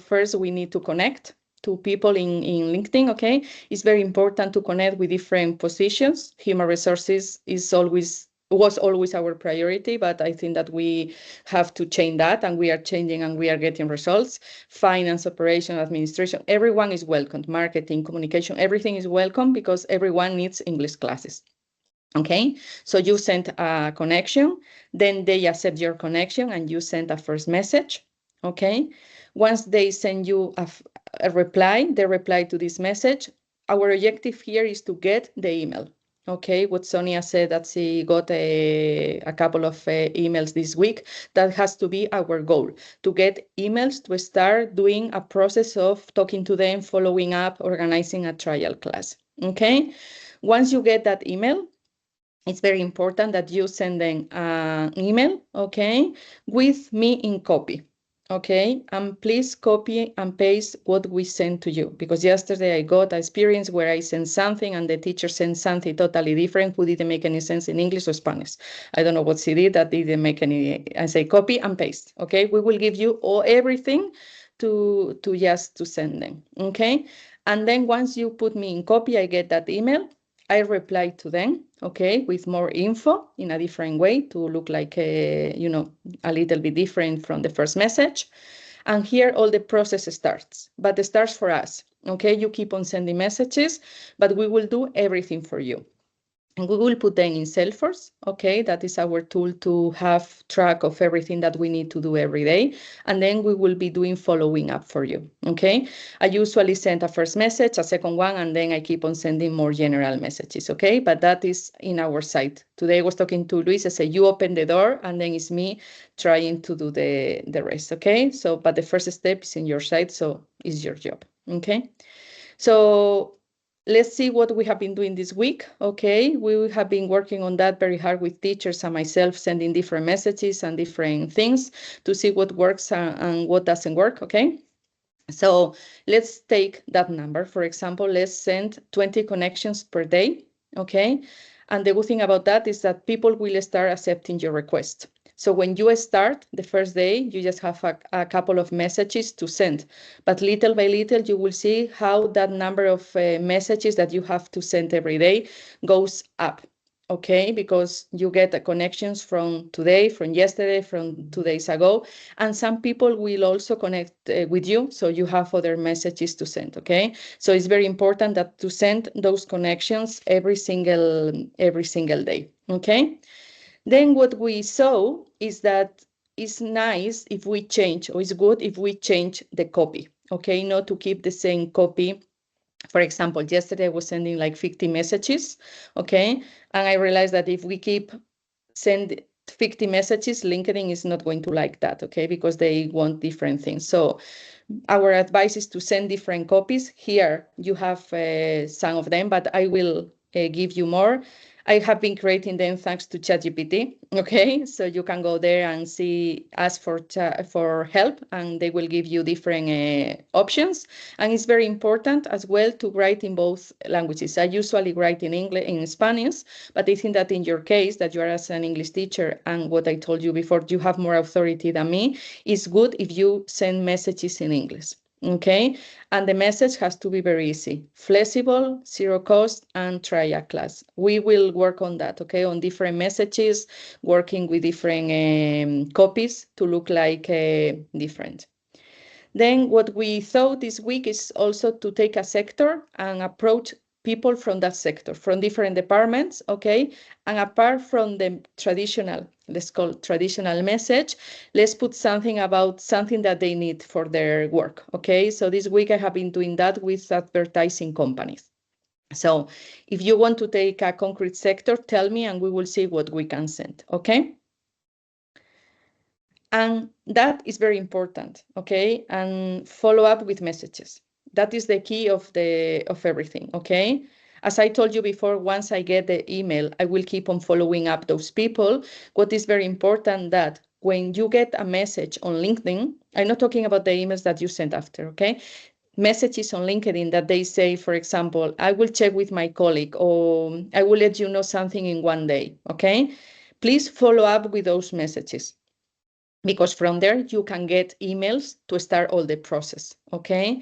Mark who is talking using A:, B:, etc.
A: first we need to connect to people in LinkedIn, okay? It's very important to connect with different positions. Human resources was always our priority, but I think that we have to change that, and we are changing and we are getting results. Finance, operation, administration, everyone is welcome. Marketing, communication, everything is welcome because everyone needs English classes. Okay, so you send a connection, then they accept your connection and you send a first message. Okay, once they send you a reply, they reply to this message. Our objective here is to get the email. Okay, what Sonia said that she got a couple of emails this week, that has to be our goal, to get emails, to start doing a process of talking to them, following up, organizing a trial class. Okay, once you get that email, it's very important that you send them an email, okay, with me in copy, okay? And please copy and paste what we sent to you, because yesterday I got an experience where I sent something and the teacher sent something totally different who didn't make any sense in English or Spanish. I don't know what she did that didn't make any. I say copy and paste, okay? We will give you everything to send them, okay? And then once you put me in copy, I get that email. I reply to them, okay, with more info in a different way to look like, a little bit different from the first message. And here all the process starts, but it starts for us, okay? You keep on sending messages, but we will do everything for you. And we will put them in Salesforce, okay? That is our tool to have track of everything that we need to do every day. And then we will be doing following up for you, okay? I usually send a first message, a second one, and then I keep on sending more general messages, okay? But that is in our site. Today I was talking to Luis, I said, you open the door, and then it's me trying to do the rest, okay? So, but the first step is in your site, so it's your job, okay? So let's see what we have been doing this week, okay? We have been working on that very hard with teachers and myself, sending different messages and different things to see what works and what doesn't work, okay? So let's take that number. For example, let's send 20 connections per day, okay? And the good thing about that is that people will start accepting your request. So when you start the first day, you just have a couple of messages to send. But little by little, you will see how that number of messages that you have to send every day goes up, okay? Because you get the connections from today, from yesterday, from 2 days ago. And some people will also connect with you, so you have other messages to send, okay? So it's very important that to send those connections every single day, okay? Then what we saw is that it's nice if we change, or it's good if we change the copy, okay? Not to keep the same copy. For example, yesterday I was sending like 50 messages, okay? And I realized that if we keep send 50 messages, LinkedIn is not going to like that, okay? Because they want different things. So our advice is to send different copies. Here you have some of them, but I will give you more. I have been creating them thanks to ChatGPT, okay? So you can go there and ask for help, and they will give you different options. And it's very important as well to write in both languages. I usually write in English, in Spanish, but I think that in your case, that you are as an English teacher, and what I told you before, you have more authority than me, it's good if you send messages in English. Okay, and the message has to be very easy, flexible, zero cost, and try a class. We will work on that, okay, on different messages, working with different copies to look like different. Then what we thought this week is also to take a sector and approach people from that sector, from different departments, okay? And apart from the traditional, let's call traditional message, let's put something about something that they need for their work, okay? So this week I have been doing that with advertising companies. So if you want to take a concrete sector, tell me and we will see what we can send, okay? And that is very important, okay? And follow up with messages. That is the key of everything, okay? As I told you before, once I get the email, I will keep on following up those people. What is very important that when you get a message on LinkedIn, I'm not talking about the emails that you send after, okay? Messages on LinkedIn that they say, for example, I will check with my colleague, or I will let you know something in 1 day, okay? Please follow up with those messages. because from there you can get emails to start all the process, okay?